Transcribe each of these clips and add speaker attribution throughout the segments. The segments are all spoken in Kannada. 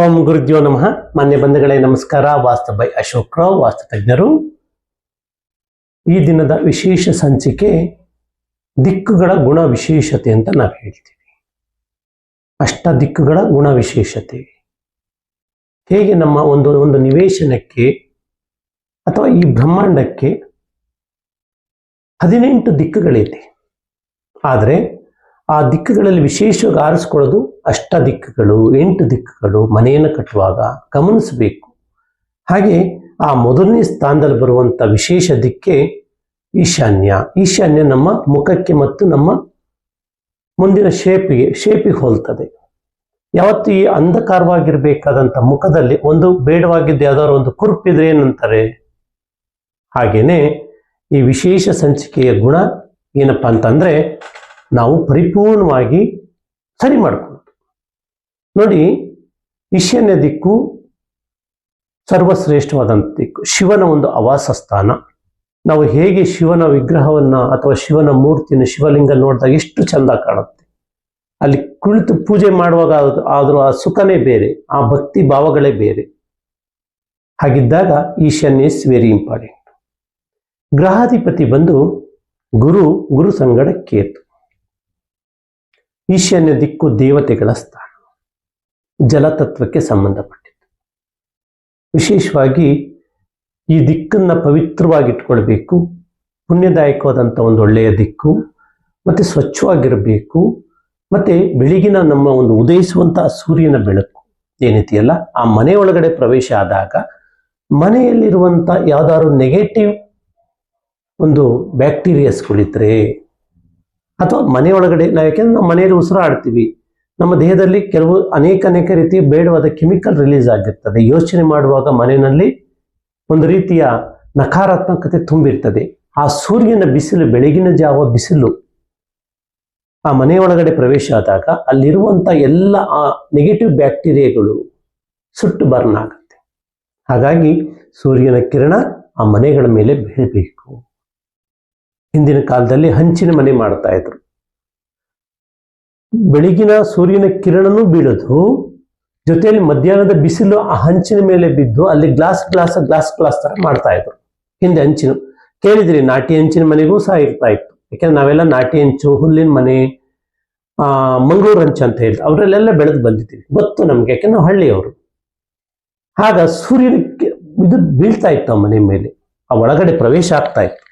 Speaker 1: ಓಂ ಗುರುದ್ಯೋ ನಮಃ. ಮಾನ್ಯ ಬಂಧುಗಳೇ ನಮಸ್ಕಾರ. ವಾಸ್ತು ಬೈ ಅಶೋಕ್ ರಾವ್, ವಾಸ್ತು ತಜ್ಞರು. ಈ ದಿನದ ವಿಶೇಷ ಸಂಚಿಕೆ ದಿಕ್ಕುಗಳ ಗುಣ ವಿಶೇಷತೆ ಅಂತ ನಾವು ಹೇಳ್ತೀವಿ. ಅಷ್ಟ ದಿಕ್ಕುಗಳ ಗುಣ ವಿಶೇಷತೆ ಹೇಗೆ ನಮ್ಮ ಒಂದು ನಿವೇಶನಕ್ಕೆ ಅಥವಾ ಈ ಬ್ರಹ್ಮಾಂಡಕ್ಕೆ 18 ದಿಕ್ಕುಗಳಿದೆ. ಆದರೆ ಆ ದಿಕ್ಕುಗಳಲ್ಲಿ ವಿಶೇಷವಾಗಿ ಆರಿಸ್ಕೊಳ್ಳೋದು ಅಷ್ಟ ದಿಕ್ಕುಗಳು, 8 ದಿಕ್ಕುಗಳು. ಮನೆಯನ್ನು ಕಟ್ಟುವಾಗ ಗಮನಿಸಬೇಕು. ಹಾಗೆ ಆ ಮೊದಲನೇ ಸ್ಥಾನದಲ್ಲಿ ಬರುವಂಥ ವಿಶೇಷ ದಿಕ್ಕೆ ಈಶಾನ್ಯ. ಈಶಾನ್ಯ ನಮ್ಮ ಮುಖಕ್ಕೆ ಮತ್ತು ನಮ್ಮ ಮುಂದಿನ ಶೇಪಿಗೆ ಹೋಲ್ತದೆ. ಯಾವತ್ತು ಈ ಅಂಧಕಾರವಾಗಿರ್ಬೇಕಾದಂಥ ಮುಖದಲ್ಲಿ ಒಂದು ಬೇಡವಾಗಿದ್ದು ಯಾವ್ದಾದ್ರು ಒಂದು ಕುರುಪಿದ್ರೆ ಏನಂತಾರೆ. ಹಾಗೇನೆ ಈ ವಿಶೇಷ ಸಂಚಿಕೆಯ ಗುಣ ಏನಪ್ಪ ಅಂತಂದ್ರೆ ನಾವು ಪರಿಪೂರ್ಣವಾಗಿ ಸರಿ ಮಾಡ್ಕೊಳ್ಳೋದು. ನೋಡಿ, ಈಶಾನ್ಯ ದಿಕ್ಕು ಸರ್ವಶ್ರೇಷ್ಠವಾದಂಥ ದಿಕ್ಕು, ಶಿವನ ಒಂದು ಆವಾಸ ಸ್ಥಾನ. ನಾವು ಹೇಗೆ ಶಿವನ ವಿಗ್ರಹವನ್ನ ಅಥವಾ ಶಿವನ ಮೂರ್ತಿನ ಶಿವಲಿಂಗ ನೋಡಿದಾಗ ಎಷ್ಟು ಚಂದ ಕಾಣುತ್ತೆ. ಅಲ್ಲಿ ಕುಳಿತು ಪೂಜೆ ಮಾಡುವಾಗ ಆದರೂ ಆ ಸುಖನೇ ಬೇರೆ, ಆ ಭಕ್ತಿ ಭಾವಗಳೇ ಬೇರೆ. ಹಾಗಿದ್ದಾಗ ಈಶಾನ್ಯ ಇಸ್ ವೆರಿ ಇಂಪಾರ್ಟೆಂಟ್. ಗ್ರಹಾಧಿಪತಿ ಬಂದು ಗುರು ಸಂಗಡ ಕೇತು. ಈಶಾನ್ಯ ದಿಕ್ಕು ದೇವತೆಗಳ ಸ್ಥಾನ, ಜಲತತ್ವಕ್ಕೆ ಸಂಬಂಧಪಟ್ಟಿದ್ದು. ವಿಶೇಷವಾಗಿ ಈ ದಿಕ್ಕನ್ನು ಪವಿತ್ರವಾಗಿಟ್ಕೊಳ್ಬೇಕು. ಪುಣ್ಯದಾಯಕವಾದಂಥ ಒಂದು ಒಳ್ಳೆಯ ದಿಕ್ಕು, ಮತ್ತೆ ಸ್ವಚ್ಛವಾಗಿರಬೇಕು. ಮತ್ತೆ ಬೆಳಗಿನ ನಮ್ಮ ಒಂದು ಉದಯಿಸುವಂತಹ ಸೂರ್ಯನ ಬೆಳಕು ಏನಿದೆಯಲ್ಲ, ಆ ಮನೆ ಒಳಗಡೆ ಪ್ರವೇಶ ಆದಾಗ ಮನೆಯಲ್ಲಿರುವಂಥ ಯಾವ್ದಾದ್ರು ನೆಗೆಟಿವ್ ಒಂದು ಬ್ಯಾಕ್ಟೀರಿಯಾಸ್ಗಳಿದ್ರೆ ಅಥವಾ ಮನೆಯೊಳಗಡೆ ಯಾಕೆಂದ್ರೆ ನಾವು ಮನೆಯಲ್ಲಿ ಉಸಿರಾಡ್ತೀವಿ, ನಮ್ಮ ದೇಹದಲ್ಲಿ ಅನೇಕ ರೀತಿಯ ಬೇಡವಾದ ಕೆಮಿಕಲ್ ರಿಲೀಸ್ ಆಗಿರ್ತದೆ. ಯೋಚನೆ ಮಾಡುವಾಗ ಮನೆಯಲ್ಲಿ ಒಂದು ರೀತಿಯ ನಕಾರಾತ್ಮಕತೆ ತುಂಬಿರ್ತದೆ. ಆ ಸೂರ್ಯನ ಬಿಸಿಲು, ಬೆಳಗಿನ ಜಾವ ಬಿಸಿಲು ಆ ಮನೆಯೊಳಗಡೆ ಪ್ರವೇಶ ಆದಾಗ ಅಲ್ಲಿರುವಂಥ ಎಲ್ಲ ಆ ನೆಗೆಟಿವ್ ಬ್ಯಾಕ್ಟೀರಿಯಾಗಳು ಸುಟ್ಟು ಬರ್ನ್ ಆಗುತ್ತೆ. ಹಾಗಾಗಿ ಸೂರ್ಯನ ಕಿರಣ ಆ ಮನೆಗಳ ಮೇಲೆ ಬೀಳಬೇಕು. ಹಿಂದಿನ ಕಾಲದಲ್ಲಿ ಹಂಚಿನ ಮನೆ ಮಾಡ್ತಾ ಇದ್ರು. ಬೆಳಗಿನ ಸೂರ್ಯನ ಕಿರಣನೂ ಬೀಳೋದು, ಜೊತೆಯಲ್ಲಿ ಮಧ್ಯಾಹ್ನದ ಬಿಸಿಲು ಆ ಹಂಚಿನ ಮೇಲೆ ಬಿದ್ದು ಅಲ್ಲಿ ಗ್ಲಾಸ್ ತರ ಮಾಡ್ತಾ ಇದ್ರು. ಹಿಂದೆ ಹಂಚಿನ ಕೇಳಿದ್ರಿ, ನಾಟಿ ಹಂಚಿನ ಮನೆಗೂ ಸಹ ಇರ್ತಾ ಇತ್ತು. ಯಾಕೆಂದ್ರೆ ನಾವೆಲ್ಲ ನಾಟಿ ಹಂಚು, ಹುಲ್ಲಿನ ಮನೆ, ಮಂಗಳೂರು ಹಂಚು ಅಂತ ಹೇಳಿ ಅವರಲ್ಲೆಲ್ಲ ಬೆಳೆದು ಬಂದಿದ್ದೀವಿ, ಗೊತ್ತು ನಮ್ಗೆ, ಯಾಕೆಂದ್ರೆ ನಾವು ಹಳ್ಳಿಯವರು. ಆಗ ಸೂರ್ಯನ ಇದು ಬೀಳ್ತಾ ಇತ್ತು ಆ ಮನೆ ಮೇಲೆ, ಆ ಒಳಗಡೆ ಪ್ರವೇಶ ಆಗ್ತಾ ಇತ್ತು.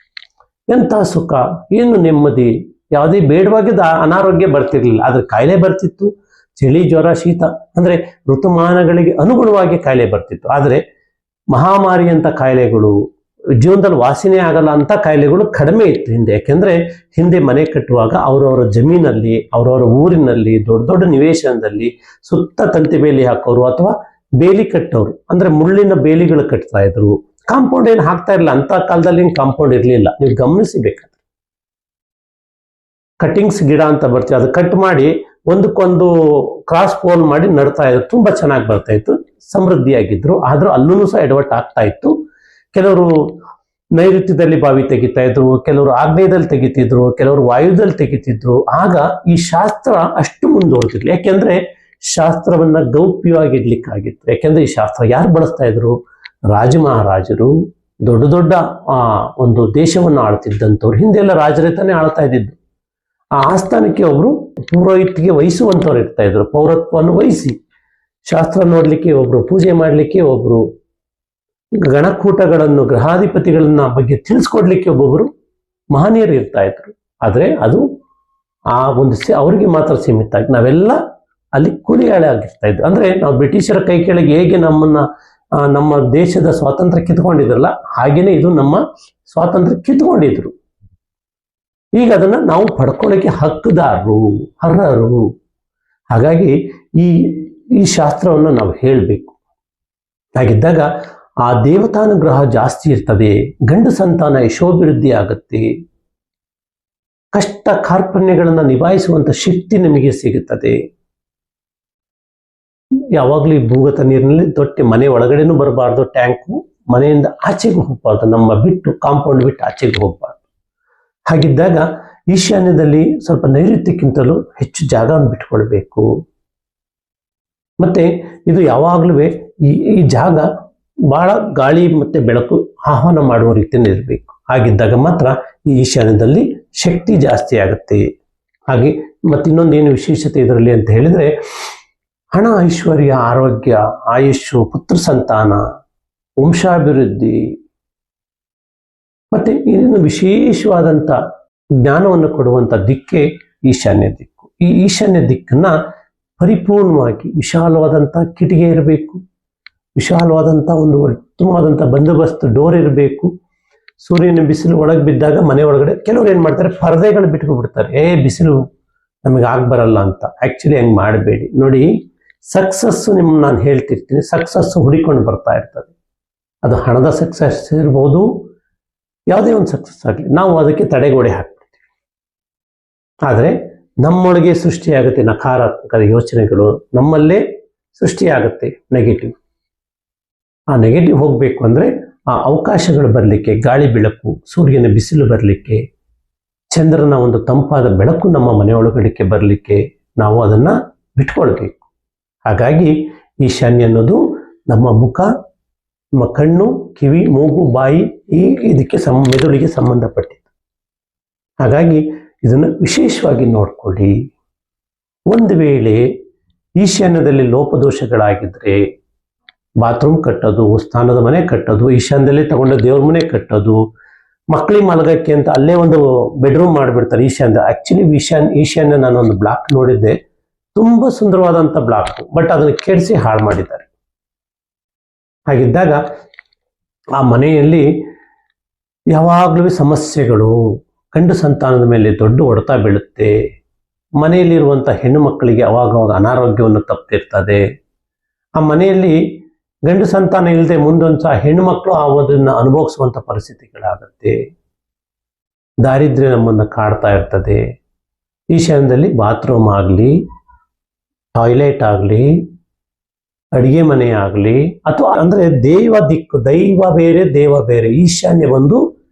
Speaker 1: ಎಂಥ ಸುಖ, ಏನು ನೆಮ್ಮದಿ, ಯಾವುದೇ ಬೇಡವಾಗಿದ್ದ ಅನಾರೋಗ್ಯ ಬರ್ತಿರ್ಲಿಲ್ಲ. ಆದ್ರೆ ಕಾಯಿಲೆ ಬರ್ತಿತ್ತು, ಚಳಿ, ಜ್ವರ, ಶೀತ, ಅಂದ್ರೆ ಋತುಮಾನಗಳಿಗೆ ಅನುಗುಣವಾಗಿ ಕಾಯಿಲೆ ಬರ್ತಿತ್ತು. ಆದ್ರೆ ಮಹಾಮಾರಿ ಅಂತ ಕಾಯಿಲೆಗಳು, ಜೀವನದಲ್ಲಿ ವಾಸನೆ ಆಗಲ್ಲ ಅಂತ ಕಾಯಿಲೆಗಳು ಕಡಿಮೆ ಇತ್ತು ಹಿಂದೆ. ಯಾಕೆಂದ್ರೆ ಹಿಂದೆ ಮನೆ ಕಟ್ಟುವಾಗ ಅವರವರ ಜಮೀನಲ್ಲಿ, ಅವರವರ ಊರಿನಲ್ಲಿ, ದೊಡ್ಡ ದೊಡ್ಡ ನಿವೇಶನದಲ್ಲಿ ಸುತ್ತ ತಂತಿ ಬೇಲಿ ಹಾಕೋರು ಅಥವಾ ಬೇಲಿ ಕಟ್ಟೋರು, ಅಂದ್ರೆ ಮುಳ್ಳಿನ ಬೇಲಿಗಳು ಕಟ್ತಾ ಇದ್ರು. ಕಾಂಪೌಂಡ್ ಏನು ಹಾಕ್ತಾ ಇರಲಿಲ್ಲ ಅಂತ ಕಾಲದಲ್ಲಿ. ಕಾಂಪೌಂಡ್ ಇರಲಿಲ್ಲ, ನೀವು ಗಮನಿಸಬೇಕಾದ್ರೆ. ಕಟಿಂಗ್ಸ್ ಗಿಡ ಅಂತ ಬರ್ತೀವಿ, ಅದು ಕಟ್ ಮಾಡಿ ಒಂದಕ್ಕೊಂದು ಕ್ರಾಸ್ ಪೋಲ್ ಮಾಡಿ ನಡ್ತಾ ಇದ್ರು. ತುಂಬಾ ಚೆನ್ನಾಗಿ ಬರ್ತಾ ಇತ್ತು, ಸಮೃದ್ಧಿಯಾಗಿದ್ರು. ಆದ್ರೂ ಅಲ್ಲೂ ಸಹ ಎಡವಟ್ಟು ಆಗ್ತಾ ಇತ್ತು. ಕೆಲವರು ನೈಋತ್ಯದಲ್ಲಿ ಬಾವಿ ತೆಗಿತಾ ಇದ್ರು, ಕೆಲವರು ಆಗ್ನೇಯದಲ್ಲಿ ತೆಗಿತಿದ್ರು, ಕೆಲವರು ವಾಯುದಲ್ಲಿ ತೆಗಿತಿದ್ರು. ಆಗ ಈ ಶಾಸ್ತ್ರ ಅಷ್ಟು ಮುಂದುವರೆದಿರ್ಲಿ. ಯಾಕೆಂದ್ರೆ ಶಾಸ್ತ್ರವನ್ನ ಗೌಪ್ಯವಾಗಿಡ್ಲಿಕ್ಕಾಗಿತ್ತು. ಯಾಕೆಂದ್ರೆ ಈ ಶಾಸ್ತ್ರ ಯಾರು ಬಳಸ್ತಾ ಇದ್ರು? ರಾಜ ಮಹಾರಾಜರು, ದೊಡ್ಡ ದೊಡ್ಡ ಒಂದು ದೇಶವನ್ನು ಆಳ್ತಿದ್ದಂಥವ್ರು. ಹಿಂದೆಲ್ಲ ರಾಜರೇ ತಾನೇ ಆಳ್ತಾ ಇದ್ದಿದ್ದು. ಆ ಆಸ್ಥಾನಕ್ಕೆ ಒಬ್ರು ಪೌರೋಹಿತ್ಗೆ ವಹಿಸುವಂಥವ್ರು ಇರ್ತಾ ಇದ್ರು. ಪೌರತ್ವವನ್ನು ವಹಿಸಿ ಶಾಸ್ತ್ರ ನೋಡ್ಲಿಕ್ಕೆ ಒಬ್ರು, ಪೂಜೆ ಮಾಡ್ಲಿಕ್ಕೆ ಒಬ್ರು, ಗಣಕೂಟಗಳನ್ನು, ಗ್ರಹಾಧಿಪತಿಗಳನ್ನ ಬಗ್ಗೆ ತಿಳಿಸ್ಕೊಡ್ಲಿಕ್ಕೆ ಒಬ್ಬೊಬ್ರು ಮಹನೀಯರು ಇರ್ತಾ ಇದ್ರು. ಆದ್ರೆ ಅದು ಆ ಒಂದು ಅವರಿಗೆ ಮಾತ್ರ ಸೀಮಿತ ಆಗಿ ನಾವೆಲ್ಲ ಅಲ್ಲಿ ಕೂಲಿಯಾಳೆ ಆಗಿರ್ತಾ ಇದ್ವಿ. ಅಂದ್ರೆ ನಾವು ಬ್ರಿಟಿಷರ ಕೈ ಕೆಳಗೆ ಹೇಗೆ ನಮ್ಮ ದೇಶದ ಸ್ವಾತಂತ್ರ್ಯ ಕಿತ್ಕೊಂಡಿದ್ರಲ್ಲ, ಹಾಗೇನೆ ಇದು ನಮ್ಮ ಸ್ವಾತಂತ್ರ್ಯ ಕಿತ್ಕೊಂಡಿದ್ರು. ಈಗ ಅದನ್ನ ನಾವು ಪಡ್ಕೊಳ್ಳಿಕ್ಕೆ ಹಕ್ಕುದಾರರು, ಅರ್ಹರು. ಹಾಗಾಗಿ ಈ ಶಾಸ್ತ್ರವನ್ನು ನಾವು ಹೇಳಬೇಕು. ಹಾಗಿದ್ದಾಗ ಆ ದೇವತಾನುಗ್ರಹ ಜಾಸ್ತಿ ಇರ್ತದೆ, ಗಂಡು ಸಂತಾನ ಯಶೋಭಿವೃದ್ಧಿ ಆಗುತ್ತೆ, ಕಷ್ಟ ಕಾರ್ಪಣ್ಯಗಳನ್ನ ನಿಭಾಯಿಸುವಂತ ಶಕ್ತಿ ನಮಗೆ ಸಿಗುತ್ತದೆ. ಯಾವಾಗ್ಲೂ ಈ ಭೂಗತ ನೀರಿನಲ್ಲಿ ತೊಟ್ಟಿ ಮನೆ ಒಳಗಡೆನೂ ಬರಬಾರ್ದು, ಟ್ಯಾಂಕು ಮನೆಯಿಂದ ಆಚೆಗೆ ಹೋಗ್ಬಾರ್ದು, ನಮ್ಮ ಬಿಟ್ಟು ಕಾಂಪೌಂಡ್ ಬಿಟ್ಟು ಆಚೆಗೆ ಹೋಗ್ಬಾರ್ದು. ಹಾಗಿದ್ದಾಗ ಈಶಾನ್ಯದಲ್ಲಿ ಸ್ವಲ್ಪ ನೈಋತ್ಯಕ್ಕಿಂತಲೂ ಹೆಚ್ಚು ಜಾಗವನ್ನು ಬಿಟ್ಕೊಳ್ಬೇಕು. ಮತ್ತೆ ಇದು ಯಾವಾಗಲೂ ಈ ಜಾಗ ಬಹಳ ಗಾಳಿ ಮತ್ತೆ ಬೆಳಕು ಆಹ್ವಾನ ಮಾಡುವ ರೀತಿಯಲ್ಲಿ ಇರಬೇಕು. ಹಾಗಿದ್ದಾಗ ಮಾತ್ರ ಈ ಈಶಾನ್ಯದಲ್ಲಿ ಶಕ್ತಿ ಜಾಸ್ತಿ ಆಗುತ್ತೆ. ಹಾಗೆ ಮತ್ತೆ ಇನ್ನೊಂದೇನು ವಿಶೇಷತೆ ಇದರಲ್ಲಿ ಅಂತ ಹೇಳಿದ್ರೆ, ಹಣ, ಐಶ್ವರ್ಯ, ಆರೋಗ್ಯ, ಆಯುಷ್ಯು, ಪುತ್ರ ಸಂತಾನ, ವಂಶಾಭಿವೃದ್ಧಿ ಮತ್ತೆ ಇದನ್ನು ವಿಶೇಷವಾದಂಥ ಜ್ಞಾನವನ್ನು ಕೊಡುವಂಥ ದಿಕ್ಕೇ ಈಶಾನ್ಯ ದಿಕ್ಕು. ಈ ಈಶಾನ್ಯ ದಿಕ್ಕನ್ನ ಪರಿಪೂರ್ಣವಾಗಿ ವಿಶಾಲವಾದಂಥ ಕಿಟಿಗೆ ಇರಬೇಕು, ವಿಶಾಲವಾದಂಥ ಒಂದು ಉತ್ತಮವಾದಂಥ ಬಂದೋಬಸ್ತ್ ಡೋರ್ ಇರಬೇಕು. ಸೂರ್ಯನ ಬಿಸಿಲು ಒಳಗೆ ಬಿದ್ದಾಗ ಮನೆ ಒಳಗಡೆ ಕೆಲವರು ಏನು ಮಾಡ್ತಾರೆ, ಪರದೆಗಳು ಬಿಟ್ಕೊಬಿಡ್ತಾರೆ. ಬಿಸಿಲು ನಮಗೆ ಬರಲ್ಲ ಅಂತ. ಆ್ಯಕ್ಚುಲಿ ಹಂಗೆ ಮಾಡಬೇಡಿ. ನೋಡಿ, ಸಕ್ಸಸ್ಸು ನಾನು ಹೇಳ್ತಿರ್ತೀನಿ, ಸಕ್ಸಸ್ಸು ಹುಡಿಕೊಂಡು ಬರ್ತಾ ಇರ್ತದೆ. ಅದು ಹಣದ ಸಕ್ಸಸ್ ಇರ್ಬೋದು, ಯಾವುದೇ ಒಂದು ಸಕ್ಸಸ್ ಆಗಲಿ, ನಾವು ಅದಕ್ಕೆ ತಡೆಗೋಡೆ ಹಾಕ್ಬಿಡ್ತೀವಿ. ಆದರೆ ನಮ್ಮೊಳಗೆ ಸೃಷ್ಟಿಯಾಗುತ್ತೆ ನಕಾರಾತ್ಮಕ ಯೋಚನೆಗಳು, ನಮ್ಮಲ್ಲೇ ಸೃಷ್ಟಿಯಾಗುತ್ತೆ ನೆಗೆಟಿವ್. ಆ ನೆಗೆಟಿವ್ ಹೋಗಬೇಕು ಅಂದರೆ ಆ ಅವಕಾಶಗಳು ಬರಲಿಕ್ಕೆ, ಗಾಳಿ ಬೆಳಕು, ಸೂರ್ಯನ ಬಿಸಿಲು ಬರಲಿಕ್ಕೆ, ಚಂದ್ರನ ಒಂದು ತಂಪಾದ ಬೆಳಕು ನಮ್ಮ ಮನೆಯೊಳಗಡಿಕೆ ಬರಲಿಕ್ಕೆ ನಾವು ಅದನ್ನು ಬಿಟ್ಕೊಳ್ಬೇಕು. ಹಾಗಾಗಿ ಈಶಾನ್ಯ ಅನ್ನೋದು ನಮ್ಮ ಮುಖ, ನಮ್ಮ ಕಣ್ಣು, ಕಿವಿ, ಮೂಗು, ಬಾಯಿ, ಇದಕ್ಕೆ ಮೆದುಳಿಗೆ ಸಂಬಂಧಪಟ್ಟಿದ್ದು. ಹಾಗಾಗಿ ಇದನ್ನು ವಿಶೇಷವಾಗಿ ನೋಡ್ಕೊಳ್ಳಿ. ಒಂದು ವೇಳೆ ಈಶಾನ್ಯದಲ್ಲಿ ಲೋಪದೋಷಗಳಾಗಿದ್ರೆ ಬಾತ್ರೂಮ್ ಕಟ್ಟೋದು, ಸ್ನಾನದ ಮನೆ ಕಟ್ಟೋದು, ಈಶಾನ್ಯದಲ್ಲಿ ತಗೊಂಡ ದೇವ್ರ ಮನೆ ಕಟ್ಟೋದು, ಮಕ್ಕಳಿಗೆ ಮಲಗಕ್ಕೆ ಅಂತ ಅಲ್ಲೇ ಒಂದು ಬೆಡ್ರೂಮ್ ಮಾಡಿಬಿಡ್ತಾರೆ ಈಶಾನ್ಯ. ಆಕ್ಚುಲಿ ಈಶಾನ್ಯ ನಾನು ಒಂದು ಬ್ಲಾಕ್ ನೋಡಿದ್ದೆ, ತುಂಬಾ ಸುಂದರವಾದಂಥ ಬ್ಲಾಕ್, ಬಟ್ ಅದನ್ನು ಕೆಡಿಸಿ ಹಾಳು ಮಾಡಿದ್ದಾರೆ. ಹಾಗಿದ್ದಾಗ ಆ ಮನೆಯಲ್ಲಿ ಯಾವಾಗಲೂ ಸಮಸ್ಯೆಗಳು, ಗಂಡು ಸಂತಾನದ ಮೇಲೆ ದೊಡ್ಡ ಹೊಡೆತ ಬೀಳುತ್ತೆ. ಮನೆಯಲ್ಲಿರುವಂಥ ಹೆಣ್ಣು ಮಕ್ಕಳಿಗೆ ಅವಾಗವಾಗ ಅನಾರೋಗ್ಯವನ್ನು ತಪ್ಪಿರ್ತದೆ. ಆ ಮನೆಯಲ್ಲಿ ಗಂಡು ಸಂತಾನ ಇಲ್ಲದೆ ಮುಂದೊಂದು ಹೆಣ್ಣು ಮಕ್ಕಳು ಅದನ್ನು ಅನುಭವಿಸುವಂಥ ಪರಿಸ್ಥಿತಿಗಳಾಗತ್ತೆ. ದಾರಿದ್ರ್ಯ ನಮ್ಮನ್ನು ಕಾಡ್ತಾ ಇರ್ತದೆ. ಈಶಾನ್ಯದಲ್ಲಿ ಬಾತ್ರೂಮ್ ಆಗಲಿ, ಟಾಯ್ಲೆಟ್ ಆಗಲಿ, ಅಡಿಗೆ ಮನೆ ಆಗಲಿ, ಅಥವಾ ಅಂದರೆ ದೇವ ದಿಕ್ಕು, ದೈವ ಬೇರೆ ದೇವ ಬೇರೆ. ಈಶಾನ್ಯ ಒಂದು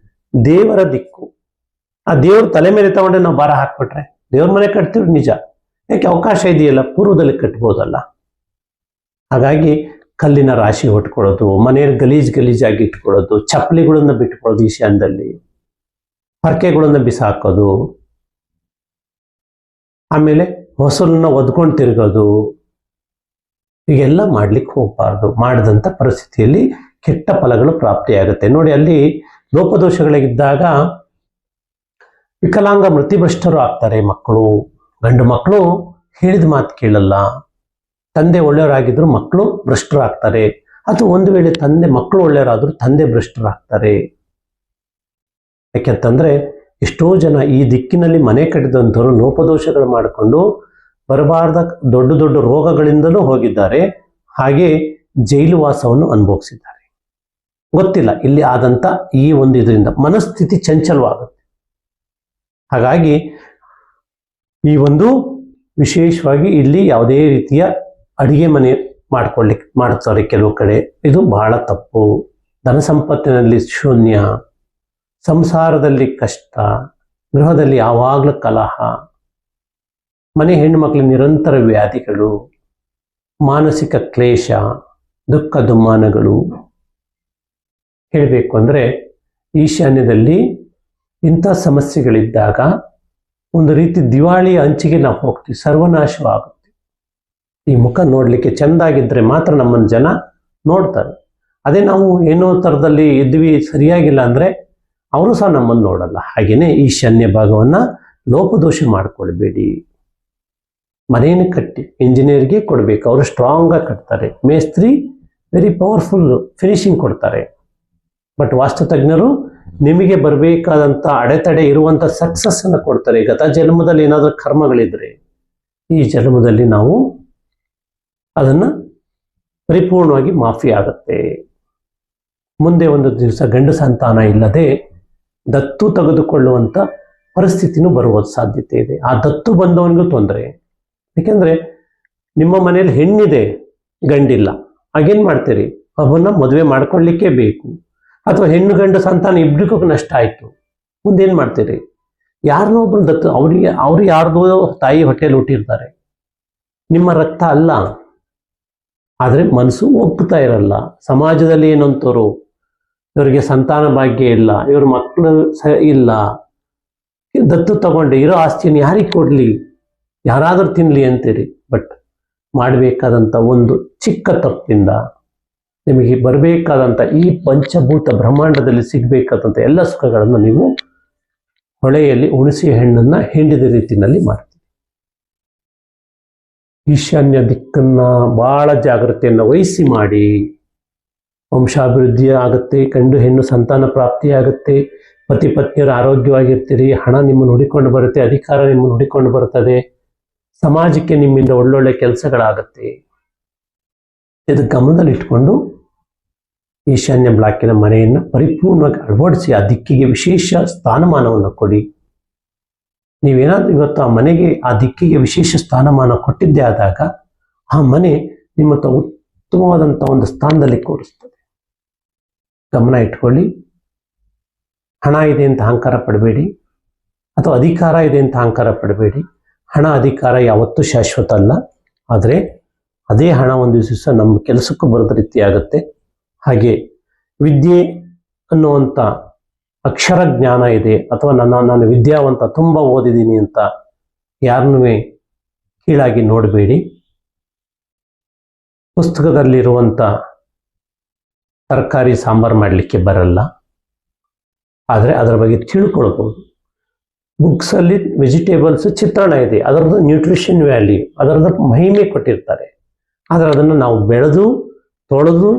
Speaker 1: ದೇವರ ದಿಕ್ಕು. ಆ ದೇವ್ರ ತಲೆ ಮೇಲೆ ತಗೊಂಡೆ ನಾವು ಭಾರ ಹಾಕ್ಬಿಟ್ರೆ ದೇವ್ರ ಮನೆ ಕಟ್ತೀವಿ ನಿಜ, ಯಾಕೆ ಅವಕಾಶ ಇದೆಯಲ್ಲ, ಪೂರ್ವದಲ್ಲಿ ಕಟ್ಬೋದಲ್ಲ. ಹಾಗಾಗಿ ಕಲ್ಲಿನ ರಾಶಿ ಹೊಟ್ಕೊಳ್ಳೋದು, ಮನೆಯಲ್ಲಿ ಗಲೀಜಾಗಿ ಇಟ್ಕೊಳ್ಳೋದು, ಚಪ್ಪಲಿಗಳನ್ನ ಬಿಟ್ಕೊಳ್ಳೋದು, ಈಶಾನ್ಯದಲ್ಲಿ ಪರ್ಕೆಗಳನ್ನ ಬಿಸಾಕೋದು, ಆಮೇಲೆ ಹೊಸಲನ್ನ ಒದ್ಕೊಂಡು ತಿರುಗೋದು, ಹೀಗೆಲ್ಲ ಮಾಡ್ಲಿಕ್ಕೆ ಹೋಗಬಾರ್ದು. ಮಾಡಿದಂಥ ಪರಿಸ್ಥಿತಿಯಲ್ಲಿ ಕೆಟ್ಟ ಫಲಗಳು ಪ್ರಾಪ್ತಿಯಾಗುತ್ತೆ. ನೋಡಿ, ಅಲ್ಲಿ ಲೋಪದೋಷಗಳಿದ್ದಾಗ ವಿಕಲಾಂಗ ಮೃತಿಭ್ರಷ್ಟರು ಆಗ್ತಾರೆ ಮಕ್ಕಳು. ಗಂಡು ಮಕ್ಕಳು ಹೇಳಿದ ಮಾತು ಕೇಳಲ್ಲ, ತಂದೆ ಒಳ್ಳೆಯವರಾಗಿದ್ರು ಮಕ್ಕಳು ಭ್ರಷ್ಟರಾಗ್ತಾರೆ. ಅಥವಾ ಒಂದು ವೇಳೆ ಮಕ್ಕಳು ಒಳ್ಳೆಯವರಾದ್ರು ತಂದೆ ಭ್ರಷ್ಟರಾಗ್ತಾರೆ. ಯಾಕೆಂತಂದ್ರೆ ಎಷ್ಟೋ ಜನ ಈ ದಿಕ್ಕಿನಲ್ಲಿ ಮನೆ ಕಟ್ಟಿದಂಥವ್ರು ಲೋಪದೋಷಗಳು ಮಾಡಿಕೊಂಡು ಬರಬಾರ್ದ ದೊಡ್ಡ ದೊಡ್ಡ ರೋಗಗಳಿಂದಲೂ ಹೋಗಿದ್ದಾರೆ. ಹಾಗೆ ಜೈಲು ವಾಸವನ್ನು ಅನುಭವಿಸಿದ್ದಾರೆ. ಗೊತ್ತಿಲ್ಲ ಇಲ್ಲಿ ಆದಂತ ಈ ಒಂದು ಇದರಿಂದ ಮನಸ್ಥಿತಿ ಚಂಚಲವಾಗುತ್ತೆ. ಹಾಗಾಗಿ ಈ ಒಂದು ವಿಶೇಷವಾಗಿ ಇಲ್ಲಿ ಯಾವುದೇ ರೀತಿಯ ಅಡಿಗೆ ಮನೆ ಮಾಡ್ತಾರೆ ಕೆಲವು ಕಡೆ. ಇದು ಬಹಳ ತಪ್ಪು. ಧನ ಸಂಪತ್ತಿನಲ್ಲಿ ಶೂನ್ಯ, ಸಂಸಾರದಲ್ಲಿ ಕಷ್ಟ, ಗೃಹದಲ್ಲಿ ಯಾವಾಗಲೂ ಕಲಹ, ಮನೆ ಹೆಣ್ಣು ಮಕ್ಕಳಿಗೆ ನಿರಂತರ ವ್ಯಾಧಿಗಳು, ಮಾನಸಿಕ ಕ್ಲೇಶ, ದುಃಖ ದುಮ್ಮಾನಗಳು. ಹೇಳಬೇಕು ಅಂದರೆ ಈಶಾನ್ಯದಲ್ಲಿ ಇಂಥ ಸಮಸ್ಯೆಗಳಿದ್ದಾಗ ಒಂದು ರೀತಿ ದಿವಾಳಿಯ ಅಂಚಿಗೆ ನಾವು ಹೋಗ್ತೀವಿ, ಸರ್ವನಾಶವಾಗುತ್ತೆ. ಈ ಮುಖ ನೋಡಲಿಕ್ಕೆ ಚೆಂದಾಗಿದ್ದರೆ ಮಾತ್ರ ನಮ್ಮನ್ನು ಜನ ನೋಡ್ತಾರೆ. ಅದೇ ನಾವು ಏನೋ ಥರದಲ್ಲಿ ಇದ್ವಿ ಸರಿಯಾಗಿಲ್ಲ ಅಂದರೆ ಅವರು ಸಹ ನಮ್ಮನ್ನು ನೋಡಲ್ಲ. ಹಾಗೆಯೇ ಈಶಾನ್ಯ ಭಾಗವನ್ನು ಲೋಪದೋಷ ಮಾಡಿಕೊಳ್ಬೇಡಿ. ಮನೆಯನ್ನು ಕಟ್ಟಿ ಇಂಜಿನಿಯರ್ಗೆ ಕೊಡಬೇಕು, ಅವರು ಸ್ಟ್ರಾಂಗಾಗಿ ಕಟ್ತಾರೆ. ಮೇಸ್ತ್ರಿ ವೆರಿ ಪವರ್ಫುಲ್ ಫಿನಿಶಿಂಗ್ ಕೊಡ್ತಾರೆ. ಬಟ್ ವಾಸ್ತುತಜ್ಞರು ನಿಮಗೆ ಬರಬೇಕಾದಂಥ ಅಡೆತಡೆ ಇರುವಂಥ ಸಕ್ಸಸ್ಸನ್ನು ಕೊಡ್ತಾರೆ. ಗತ ಜನ್ಮದಲ್ಲಿ ಏನಾದರೂ ಕರ್ಮಗಳಿದ್ರೆ ಈ ಜನ್ಮದಲ್ಲಿ ನಾವು ಅದನ್ನು ಪರಿಪೂರ್ಣವಾಗಿ ಮಾಫಿ ಆಗುತ್ತೆ. ಮುಂದೆ ಒಂದು ದಿವಸ ಗಂಡು ಸಂತಾನ ಇಲ್ಲದೆ ದತ್ತು ತೆಗೆದುಕೊಳ್ಳುವಂಥ ಪರಿಸ್ಥಿತಿನೂ ಬರುವ ಸಾಧ್ಯತೆ ಇದೆ. ಆ ದತ್ತು ಬಂದವನಿಗೂ ತೊಂದರೆ. ಯಾಕೆಂದರೆ ನಿಮ್ಮ ಮನೆಯಲ್ಲಿ ಹೆಣ್ಣಿದೆ, ಗಂಡಿಲ್ಲ, ಹಾಗೇನು ಮಾಡ್ತೀರಿ? ಅವನ್ನ ಮದುವೆ ಮಾಡ್ಕೊಳ್ಳಿಕ್ಕೆ ಬೇಕು. ಅಥವಾ ಹೆಣ್ಣು ಗಂಡು ಸಂತಾನ ಇಬ್ಬರಿಗೂ ನಷ್ಟ ಆಯಿತು, ಮುಂದೇನು ಮಾಡ್ತೀರಿ? ಯಾರನ್ನೋ ಒಬ್ರು ದತ್ತು, ಅವ್ರು ಯಾರ್ದೋ ತಾಯಿ ಹೊಟ್ಟೆಯಲ್ಲಿ ಹುಟ್ಟಿರ್ತಾರೆ, ನಿಮ್ಮ ರಕ್ತ ಅಲ್ಲ. ಆದರೆ ಮನಸ್ಸು ಒಪ್ಪುತ್ತಾ ಇರಲ್ಲ. ಸಮಾಜದಲ್ಲಿ ಏನಂತವರು, ಇವರಿಗೆ ಸಂತಾನ ಭಾಗ್ಯ ಇಲ್ಲ, ಇವ್ರ ಮಕ್ಕಳು ಇಲ್ಲ, ದತ್ತು ತಗೊಂಡೆ ಇರೋ ಆಸ್ತಿಯನ್ನು ಯಾರಿಗೆ ಕೊಡ್ಲಿ, ಯಾರಾದರೂ ತಿನ್ಲಿ ಅಂತೀರಿ. ಬಟ್ ಮಾಡಬೇಕಾದಂಥ ಒಂದು ಚಿಕ್ಕ ತಪ್ಪಿಂದ ನಿಮಗೆ ಬರಬೇಕಾದಂಥ ಈ ಪಂಚಭೂತ ಬ್ರಹ್ಮಾಂಡದಲ್ಲಿ ಸಿಗಬೇಕಾದಂಥ ಎಲ್ಲ ಸುಖಗಳನ್ನು ನೀವು ಹೊಳೆಯಲ್ಲಿ ಹುಣಸೆ ಹಣ್ಣನ್ನ ಹಿಂಡಿದ ರೀತಿಯಲ್ಲಿ ಮಾಡ್ತೀವಿ. ಈಶಾನ್ಯ ದಿಕ್ಕನ್ನ ಬಹಳ ಜಾಗ್ರತೆಯನ್ನು ವಹಿಸಿ ಮಾಡಿ. ವಂಶಾಭಿವೃದ್ಧಿ ಆಗುತ್ತೆ, ಗಂಡು ಹೆಣ್ಣು ಸಂತಾನ ಪ್ರಾಪ್ತಿ ಆಗುತ್ತೆ, ಪತಿ ಪತ್ನಿಯರು ಆರೋಗ್ಯವಾಗಿರ್ತೀರಿ, ಹಣ ನಿಮ್ಮನ್ನು ಹುಡಿಕೊಂಡು ಬರುತ್ತೆ, ಅಧಿಕಾರ ನಿಮ್ಮನ್ನು ಹುಡಿಕೊಂಡು ಬರುತ್ತದೆ, ಸಮಾಜಕ್ಕೆ ನಿಮ್ಮಿಂದ ಒಳ್ಳೊಳ್ಳೆ ಕೆಲಸಗಳಾಗತ್ತೆ. ಇದು ಗಮನದಲ್ಲಿಟ್ಕೊಂಡು ಈಶಾನ್ಯ ಬ್ಲಾಕಿನ ಮನೆಯನ್ನು ಪರಿಪೂರ್ಣವಾಗಿ ಅಳವಡಿಸಿ ಆ ದಿಕ್ಕಿಗೆ ವಿಶೇಷ ಸ್ಥಾನಮಾನವನ್ನು ಕೊಡಿ. ನೀವೇನಾದ್ರೂ ಇವತ್ತು ಆ ಮನೆಗೆ ಆ ದಿಕ್ಕಿಗೆ ವಿಶೇಷ ಸ್ಥಾನಮಾನ ಕೊಟ್ಟಿದ್ದೇ ಆದಾಗ ಆ ಮನೆ ನಿಮ್ಮ ಉತ್ತಮವಾದಂಥ ಒಂದು ಸ್ಥಾನದಲ್ಲಿ ಕೂರಿಸ್ತದೆ. ಗಮನ ಇಟ್ಕೊಳ್ಳಿ. ಹಣ ಇದೆ ಅಂತ ಅಹಂಕಾರ ಪಡಬೇಡಿ, ಅಥವಾ ಅಧಿಕಾರ ಇದೆ ಅಂತ ಅಹಂಕಾರ ಪಡಬೇಡಿ. ಹಣ ಅಧಿಕಾರ ಯಾವತ್ತೂ ಶಾಶ್ವತ ಅಲ್ಲ. ಆದರೆ ಅದೇ ಹಣ ಒಂದು ದಿವಸ ನಮ್ಮ ಕೆಲಸಕ್ಕೂ ಬರೋದ ರೀತಿ ಆಗುತ್ತೆ. ಹಾಗೆ ವಿದ್ಯೆ ಅನ್ನುವಂಥ ಅಕ್ಷರ ಜ್ಞಾನ ಇದೆ, ಅಥವಾ ನಾನು ವಿದ್ಯಾವಂತ ತುಂಬ ಓದಿದ್ದೀನಿ ಅಂತ ಯಾರನ್ನೂ ಕೀಳಾಗಿ ನೋಡಬೇಡಿ. ಪುಸ್ತಕದಲ್ಲಿರುವಂಥ ತರಕಾರಿ ಸಾಂಬಾರು ಮಾಡಲಿಕ್ಕೆ ಬರಲ್ಲ, ಆದರೆ ಅದರ ಬಗ್ಗೆ ತಿಳ್ಕೊಳ್ಬೋದು. ಬುಕ್ಸಲ್ಲಿ ವೆಜಿಟೇಬಲ್ಸ್ ಚಿತ್ರಣ ಇದೆ, ಅದರದ್ದು ನ್ಯೂಟ್ರಿಷನ್ ವ್ಯಾಲ್ಯೂ, ಅದರದ್ದು ಮಹಿಮೆ ಕೊಟ್ಟಿರ್ತಾರೆ. ಆದರೆ ಅದನ್ನು ನಾವು ಬೆಳೆದು ತೊಳೆದು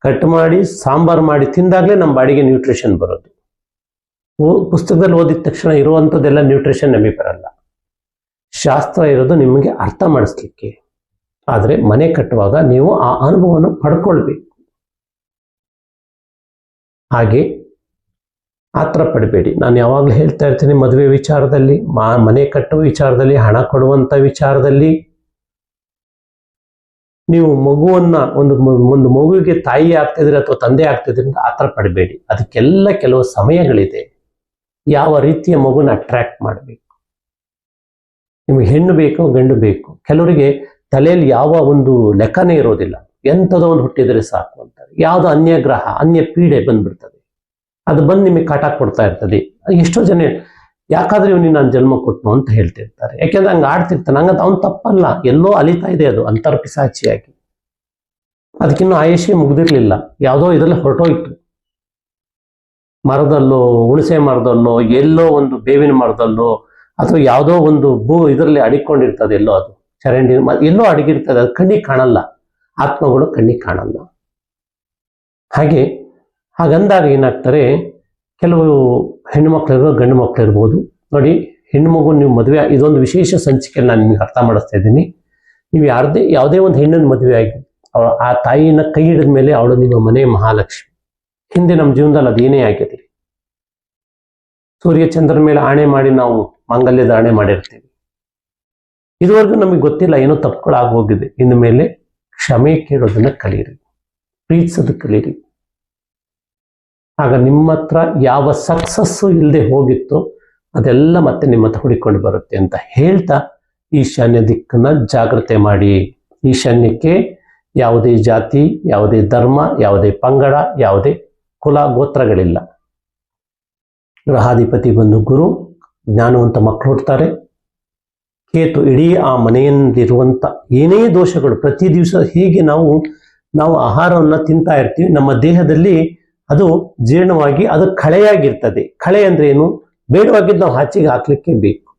Speaker 1: ಕಟ್ ಮಾಡಿ ಸಾಂಬಾರು ಮಾಡಿ ತಿಂದಾಗಲೇ ನಮ್ಮ ಬಾಡಿಗೆ ನ್ಯೂಟ್ರಿಷನ್ ಬರೋದು. ಪುಸ್ತಕದಲ್ಲಿ ಓದಿದ ತಕ್ಷಣ ಇರುವಂಥದ್ದೆಲ್ಲ ನ್ಯೂಟ್ರಿಷನ್ ನಮಗೆ ಬರಲ್ಲ. ಶಾಸ್ತ್ರ ಇರೋದು ನಿಮಗೆ ಅರ್ಥ ಮಾಡಿಸ್ಲಿಕ್ಕೆ. ಆದರೆ ಮನೆ ಕಟ್ಟುವಾಗ ನೀವು ಆ ಅನುಭವವನ್ನು ಪಡ್ಕೊಳ್ಬೇಕು. ಹಾಗೆ ಆತರ ಪಡಬೇಡಿ. ನಾನು ಯಾವಾಗಲೂ ಹೇಳ್ತಾ ಇರ್ತೀನಿ, ಮದುವೆ ವಿಚಾರದಲ್ಲಿ, ಮನೆ ಕಟ್ಟುವ ವಿಚಾರದಲ್ಲಿ, ಹಣ ಕೊಡುವಂಥ ವಿಚಾರದಲ್ಲಿ, ನೀವು ಮಗುವನ್ನ ಒಂದು ಮಗುವಿಗೆ ತಾಯಿ ಆಗ್ತಿದ್ರೆ ಅಥವಾ ತಂದೆ ಆಗ್ತಿದ್ರೆ ಅಂತ ಆತರ ಪಡಬೇಡಿ. ಅದಕ್ಕೆಲ್ಲ ಕೆಲವು ಸಮಯಗಳಿದೆ. ಯಾವ ರೀತಿಯ ಮಗುನ ಅಟ್ರಾಕ್ಟ್ ಮಾಡಬೇಕು, ನಿಮಗೆ ಹೆಣ್ಣು ಬೇಕು ಗಂಡು ಬೇಕು. ಕೆಲವರಿಗೆ ತಲೆಯಲ್ಲಿ ಯಾವ ಒಂದು ಲೆಕ್ಕನೇ ಇರೋದಿಲ್ಲ, ಎಂಥದೋ ಒಂದು ಹುಟ್ಟಿದರೆ ಸಾಕು ಅಂತಾರೆ. ಯಾವುದೋ ಅನ್ಯ ಗ್ರಹ ಅನ್ಯ ಪೀಡೆ ಬಂದ್ಬಿಡ್ತದೆ, ಅದು ಬಂದು ನಿಮಗೆ ಕಾಟ ಕೊಡ್ತಾ ಇರ್ತದೆ. ಎಷ್ಟೋ ಜನ ಯಾಕಾದ್ರೆ ಇವನಿಗೆ ನಾನು ಜನ್ಮ ಕೊಟ್ಟನು ಅಂತ ಹೇಳ್ತಿರ್ತಾರೆ. ಯಾಕೆಂದ್ರೆ ಹಂಗೆ ಆಡ್ತಿರ್ತಾನೆ. ಹಂಗಂತ ಅವ್ನು ತಪ್ಪಲ್ಲ, ಎಲ್ಲೋ ಅಲಿತಾ ಇದೆ ಅದು ಅಂತರ್ಪಿಸಾಚಿಯಾಗಿ. ಅದಕ್ಕಿನ್ನೂ ಆಯುಷ್ಯ ಮುಗ್ದಿರ್ಲಿಲ್ಲ, ಯಾವುದೋ ಇದರಲ್ಲಿ ಹೊರಟೋಯ್ತು. ಮರದಲ್ಲೋ, ಹುಣಸೆ ಮರದಲ್ಲೋ, ಎಲ್ಲೋ ಒಂದು ಬೇವಿನ ಮರದಲ್ಲೋ, ಅಥವಾ ಯಾವುದೋ ಒಂದು ಇದರಲ್ಲಿ ಅಡಿಕೊಂಡಿರ್ತದೆ, ಎಲ್ಲೋ ಅದು ಚರಂಡಿ ಎಲ್ಲೋ ಅಡಗಿರ್ತದೆ. ಅದು ಕಣ್ಣಿಗೆ ಕಾಣಲ್ಲ, ಆತ್ಮಗಳು ಕಣ್ಣಿಗೆ ಕಾಣಲ್ಲ. ಹಾಗಂದಾಗ ಏನಾಗ್ತಾರೆ, ಕೆಲವು ಹೆಣ್ಣು ಮಕ್ಕಳಿರ್ಬೋದು, ಗಂಡು ಮಕ್ಕಳು ಇರ್ಬೋದು. ನೋಡಿ, ಹೆಣ್ಣು ಮಗು ನೀವು ಮದುವೆ, ಇದೊಂದು ವಿಶೇಷ ಸಂಚಿಕೆಯಲ್ಲಿ ನಾನು ನಿಮಗೆ ಅರ್ಥ ಮಾಡಿಸ್ತಾ ಇದ್ದೀನಿ. ನೀವು ಯಾವುದೇ ಒಂದು ಹೆಣ್ಣನ್ನು ಮದುವೆ ಆಗಿ ಆ ತಾಯಿನ ಕೈ ಹಿಡಿದ ಮೇಲೆ ಅವಳು ನಿಮ್ಮ ಮನೆ ಮಹಾಲಕ್ಷ್ಮಿ. ಹಿಂದೆ ನಮ್ಮ ಜೀವನದಲ್ಲಿ ಅದೇನೇ ಆಗಿದೆ. ಸೂರ್ಯ ಚಂದ್ರನ ಮೇಲೆ ಆಣೆ ಮಾಡಿ ನಾವು ಮಾಂಗಲ್ಯದ ಆಣೆ ಮಾಡಿರ್ತೀವಿ. ಇದುವರೆಗೂ ನಮಗೆ ಗೊತ್ತಿಲ್ಲ, ಏನೋ ತಪ್ಪುಗಳಾಗೋಗಿದೆ. ಇನ್ನು ಮೇಲೆ ಕ್ಷಮೆ ಕೇಳೋದನ್ನ ಕಲೀರಿ, ಪ್ರೀತಿಸೋದು ಕಲೀರಿ. ಆಗ ನಿಮ್ಮ ಹತ್ರ ಯಾವ ಸಕ್ಸಸ್ಸು ಇಲ್ಲದೆ ಹೋಗಿತ್ತು ಅದೆಲ್ಲ ಮತ್ತೆ ನಿಮ್ಮ ಹತ್ರ ಹುಡಿಕೊಂಡು ಬರುತ್ತೆ ಅಂತ ಹೇಳ್ತಾ, ಈಶಾನ್ಯ ದಿಕ್ಕನ್ನ ಜಾಗ್ರತೆ ಮಾಡಿ. ಈಶಾನ್ಯಕ್ಕೆ ಯಾವುದೇ ಜಾತಿ, ಯಾವುದೇ ಧರ್ಮ, ಯಾವುದೇ ಪಂಗಡ, ಯಾವುದೇ ಕುಲ ಗೋತ್ರಗಳಿಲ್ಲ. ಗ್ರಹಾಧಿಪತಿ ಬಂದು ಗುರು, ಜ್ಞಾನವಂತ ಮಕ್ಕಳು ಹುಡ್ತಾರೆ. ಕೇತು ಇಡೀ ಆ ಮನೆಯಲ್ಲಿರುವಂಥ ಏನೇ ದೋಷಗಳು, ಪ್ರತಿ ದಿವಸ ಹೇಗೆ ನಾವು ಆಹಾರವನ್ನು ತಿಂತಾ ಇರ್ತೀವಿ, ನಮ್ಮ ದೇಹದಲ್ಲಿ ಅದು ಜೀರ್ಣವಾಗಿ ಅದು ಕಳೆಯಾಗಿರ್ತದೆ. ಕಳೆ ಅಂದ್ರೆ ಏನು? ಬೇಡವಾಗಿದ್ದು ನಾವು ಆಚೆಗೆ ಹಾಕ್ಲಿಕ್ಕೆ ಬೇಕು.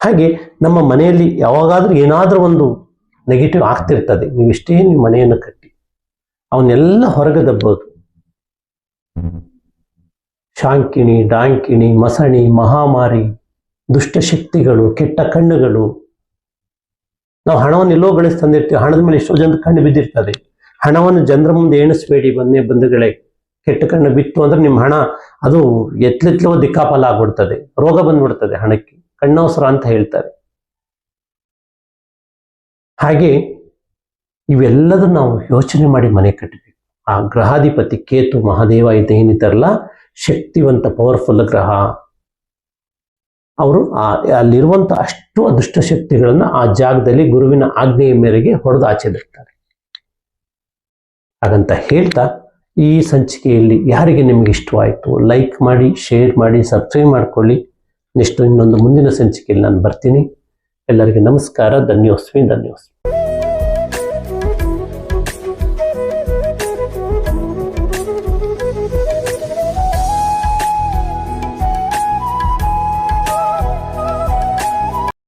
Speaker 1: ಹಾಗೆ ನಮ್ಮ ಮನೆಯಲ್ಲಿ ಯಾವಾಗಾದ್ರೂ ಏನಾದ್ರೂ ಒಂದು ನೆಗೆಟಿವ್ ಆಗ್ತಿರ್ತದೆ. ನೀವಿಷ್ಟೇ ನಿಮ್ಮ ಮನೆಯನ್ನು ಕಟ್ಟಿ ಅವನ್ನೆಲ್ಲ ಹೊರಗೆ ದಬ್ಬೋದು. ಶಾಂಕಿಣಿ, ಡಾಂಕಿಣಿ, ಮಸಣಿ, ಮಹಾಮಾರಿ, ದುಷ್ಟಶಕ್ತಿಗಳು, ಕೆಟ್ಟ ಕಣ್ಣುಗಳು. ನಾವು ಹಣವನ್ನು ಎಲ್ಲೋ ಗಳಿಸಿ ತಂದಿರ್ತೀವಿ, ಹಣದ ಮೇಲೆ ಎಷ್ಟೋ ಜನದ ಕಣ್ಣು ಬಿದ್ದಿರ್ತದೆ. ಹಣವನ್ನು ಜನರ ಮುಂದೆ ಎಣಿಸ್ಬೇಡಿ ಬಂಧುಗಳೇ. ಕೆಟ್ಟ ಕಣ್ಣು ಬಿತ್ತು ಅಂದ್ರೆ ನಿಮ್ಮ ಹಣ ಅದು ಎತ್ಲೆತ್ಲೋ ದಿಕ್ಕಾಪಾಲ ಆಗ್ಬಿಡ್ತದೆ, ರೋಗ ಬಂದ್ಬಿಡ್ತದೆ ಹಣಕ್ಕೆ, ಕಣ್ಣವಸರ ಅಂತ ಹೇಳ್ತಾರೆ. ಹಾಗೆ ಇವೆಲ್ಲದನ್ನು ನಾವು ಯೋಚನೆ ಮಾಡಿ ಮನೆ ಕಟ್ಟಬೇಕು. ಆ ಗ್ರಹಾಧಿಪತಿ ಕೇತು ಮಹಾದೇವ ಇದೇನಿದ್ದಾರಲ್ಲ, ಶಕ್ತಿವಂತ ಪವರ್ಫುಲ್ ಗ್ರಹ. ಅವರು ಅಲ್ಲಿರುವಂತ ಅಷ್ಟು ಅದೃಷ್ಟ ಶಕ್ತಿಗಳನ್ನ ಆ ಜಾಗದಲ್ಲಿ ಗುರುವಿನ ಆಜ್ಞೆಯ ಮೇರೆಗೆ ಹೊಡೆದು ಆಚೆ ಬಿಡ್ತಾರೆ. ಹಾಗಂತ ಹೇಳ್ತಾ ಈ ಸಂಚಿಕೆಯಲ್ಲಿ ಯಾರಿಗೆ ನಿಮಗೆ ಇಷ್ಟವಾಯಿತು ಲೈಕ್ ಮಾಡಿ, ಶೇರ್ ಮಾಡಿ, ಸಬ್ಸ್ಕ್ರೈಬ್ ಮಾಡ್ಕೊಳ್ಳಿ. ನೆಕ್ಸ್ಟ್ ಇನ್ನೊಂದು ಮುಂದಿನ ಸಂಚಿಕೆಯಲ್ಲಿ ನಾನು ಬರ್ತೀನಿ. ಎಲ್ಲರಿಗೆ ನಮಸ್ಕಾರ. ಧನ್ಯೋಸ್ಮಿ.